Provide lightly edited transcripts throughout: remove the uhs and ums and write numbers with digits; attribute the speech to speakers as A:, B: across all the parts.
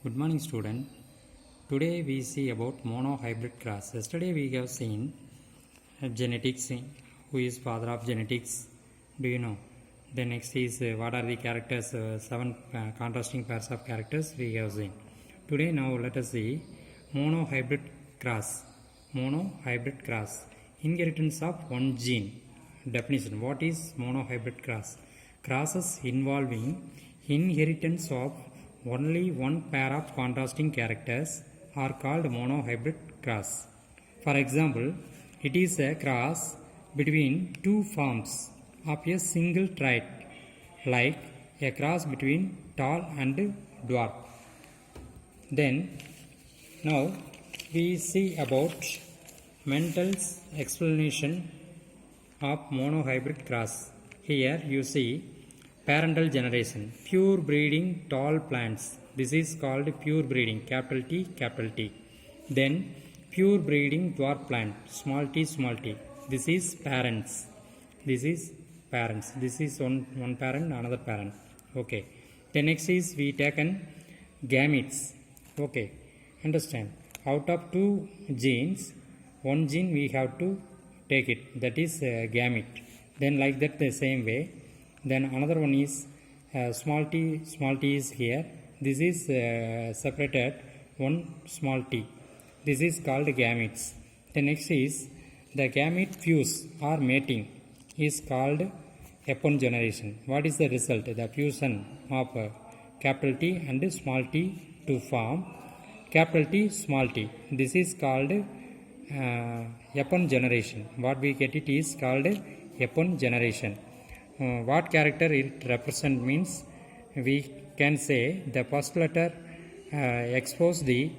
A: Good morning, student. Today we see about monohybrid cross. Yesterday we have seen genetics. Who is father of genetics? Do you know? The next is what are the characters? Seven contrasting pairs of characters we have seen. Today now let us see monohybrid cross. Monohybrid cross. Inheritance of one gene. Definition. What is monohybrid cross? Crosses involving inheritance of only one pair of contrasting characters are called monohybrid cross. For example, it is a cross between two forms of a single trait, like a cross between tall and dwarf. Then, now we see about Mendel's explanation of monohybrid cross. Here you see parental generation, pure breeding tall plants. This is called pure breeding, capital T, capital T. Then pure breeding dwarf plant, small t, small t. This is parents. This is parents. This is one parent, another parent. Okay. The next is we taken gametes. Okay. Understand? Out of two genes, one gene we have to take it. That is gamete. Then like that the same way. Then another one is small t is here. This is separated one small t. This is called gametes. The next is the gamete fuse or mating is called F1 generation. What is the result? The fusion of capital T and small t to form capital T, small t. This is called F1 generation. What we get it is called F1 generation. What character it represents means we can say the first letter expose the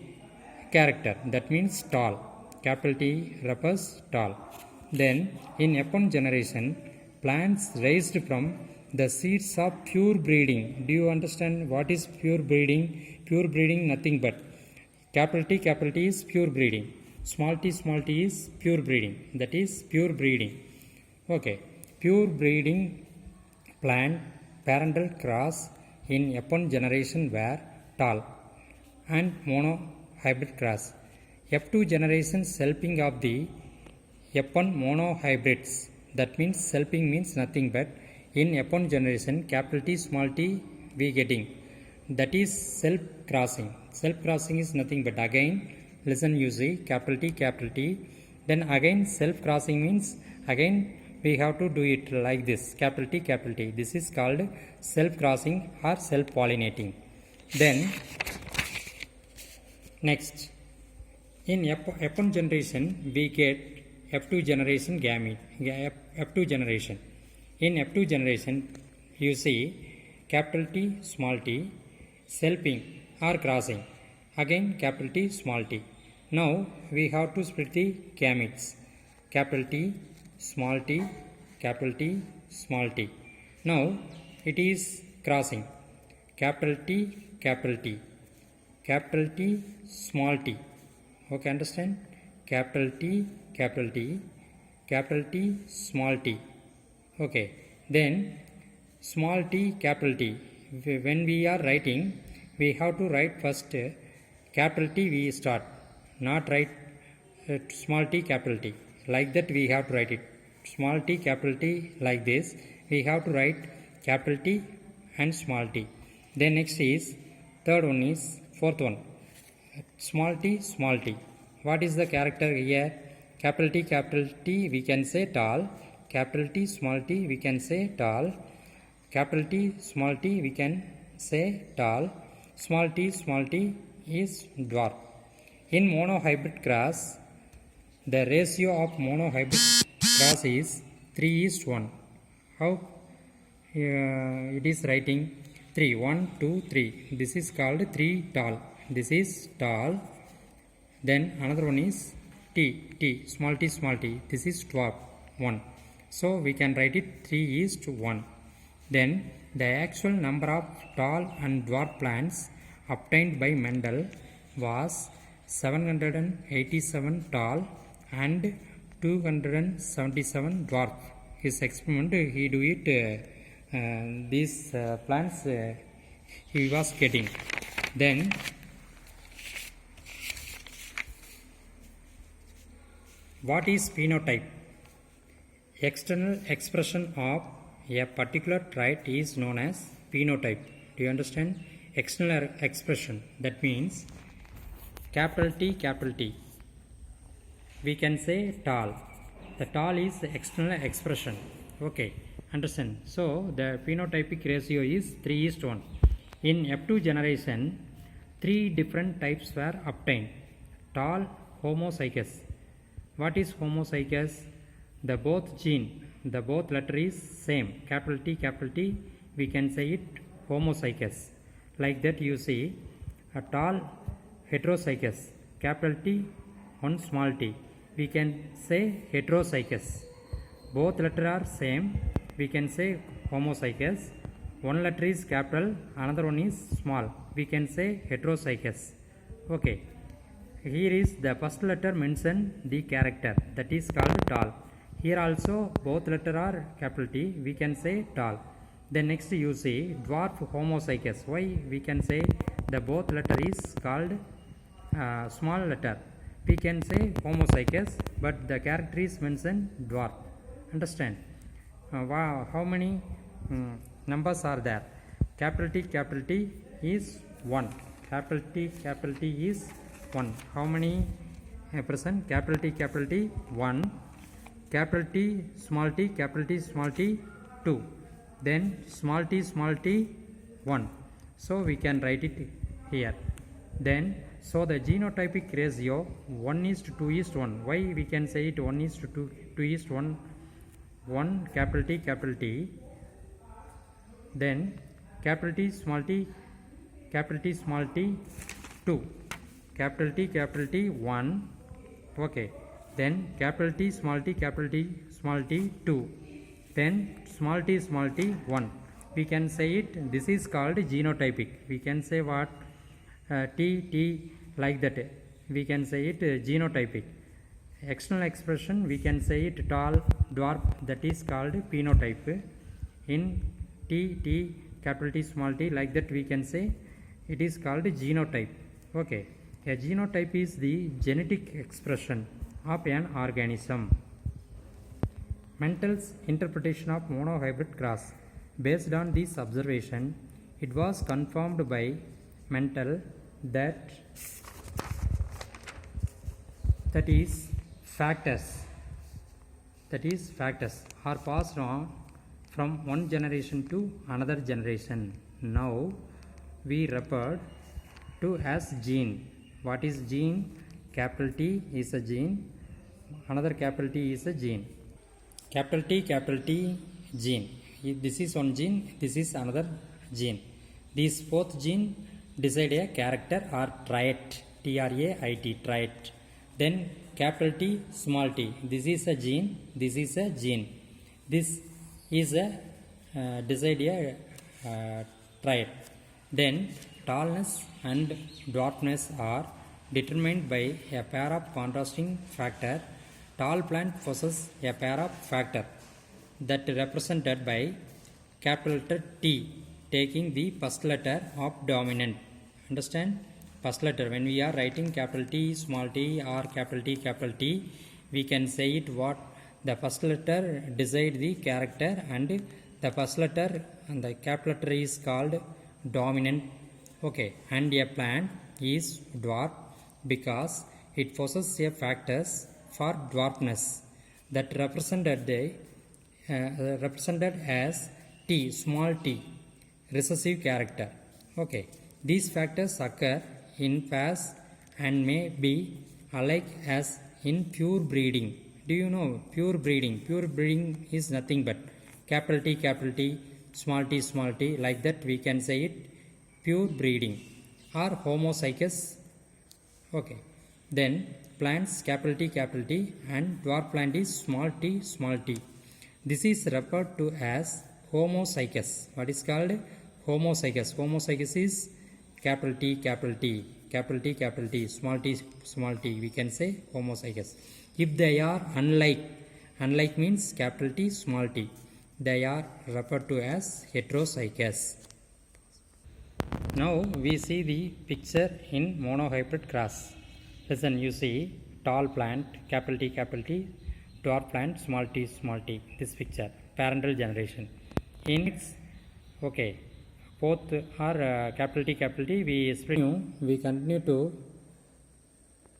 A: character, that means tall. Capital T represents tall. Then in F1 generation, plants raised from the seeds of pure breeding. Do you understand what is pure breeding? Pure breeding nothing but capital T is pure breeding. Small t is pure breeding. That is pure breeding. Okay. Pure breeding plant parental cross in F1 generation were tall and monohybrid cross. F2 generation helping of the F1 monohybrids. That means helping means nothing but in F1 generation capital T small t we getting. That is self crossing. Self crossing is nothing but again listen you see capital T. Then again self crossing means again we have to do it like this capital T. This is called self crossing or self pollinating. Then next in F1 generation we get F2 generation gamete. F2 generation. In F2 generation you see capital T small t selfing or crossing. Again capital T small t. Now we have to split the gametes. Capital T small t, capital T, small t. Now it is crossing. Capital T, capital T, capital T, small t. Okay, understand? Capital T, capital T, capital T, small t. Okay, then small t, capital T. When we are writing, we have to write first capital T we start, not write small t, capital T. Like that we have to write it. Small t, capital T like this. We have to write capital T and small t. Then next is third one is fourth one. Small t, small t. What is the character here? Capital T we can say tall. Capital T, small t we can say tall. Capital T, small t we can say tall. Small t is dwarf. In monohybrid cross, the ratio of monohybrid cross is 3:1. How it is writing 3, 1, 2, 3. This is called 3 tall. This is tall. Then another one is t, small t. This is dwarf, 1. So we can write it 3:1. Then the actual number of tall and dwarf plants obtained by Mendel was 787 tall and 277 dwarf. His experiment he do it these plants he was getting. Then What is phenotype? External expression of a particular trait is known as phenotype. Do you understand? External expression, that means capital T, we can say tall. The tall is the external expression. Okay, understand? So the phenotypic ratio is 3:1. In F2 generation, 3 different types were obtained. Tall, homozygous. What is homozygous? The both letter is same, capital T, we can say it homozygous. Like that you see a tall heterozygous, capital T, one small t, we can say heterozygous. Both letter are same, we can say homozygous. One letter is capital, another one is small, we can say heterozygous. Okay, here is the first letter mention the character, that is called tall. Here also both letter are capital T, we can say tall. Then next you see dwarf homozygous. Why we can say the both letter is called small letter, we can say homozygous, but the character is mentioned dwarf. Understand? Wow, how many numbers are there? Capital T is 1. Capital T is 1. How many present? Capital T 1. Capital T, small t, 2. Then small t 1. So we can write it here. Then so the genotypic ratio 1:2:1. Why we can say it 1:2:1? 1 capital T, then capital T, small t, 2. Capital T 1. Okay. Then capital T, small t, 2. Then small t 1. We can say it, this is called genotypic. We can say what? T like that. We can say it genotypic. External expression, we can say it tall, dwarf, that is called phenotype. In T, capital T, small t, like that we can say it is called genotype. Okay, a genotype is the genetic expression of an organism. Mendel's interpretation of monohybrid cross. Based on this observation, it was confirmed by Mendel that factors are passed on from one generation to another generation. Now we refer to as gene. What is gene? Capital T is a gene, another capital T is a gene. Capital T, gene. This is one gene, this is another gene. These both gene decide a character or trait, T-R-A-I-T, trait. Then capital T, small t, this is a gene, this is a gene. This is a decide a trait. Then tallness and dwarfness are determined by a pair of contrasting factor. Tall plant possesses a pair of factor that represented by capital letter T, taking the first letter of dominant. Understand? First letter, when we are writing capital T, small t, or capital T, we can say it what? The first letter decide the character, and the first letter and the capital letter is called dominant. Okay, and a plant is dwarf because it possesses a factors for dwarfness that represented as T, small t, recessive character. Okay, these factors occur in pairs and may be alike as in pure breeding. Do you know pure breeding? Pure breeding is nothing but capital T, small t, like that we can say it pure breeding or homozygous. Okay, then plants capital T and dwarf plant is small t. This is referred to as homozygous. What is called homozygous? Homozygous is capital T, small t, we can say homozygous. If they are unlike means capital T, small t, they are referred to as heterozygous. Now we see the picture in monohybrid cross. Listen, you see tall plant, capital T, dwarf plant, small t, this picture, parental generation. In okay, both are capital T, we split, we continue to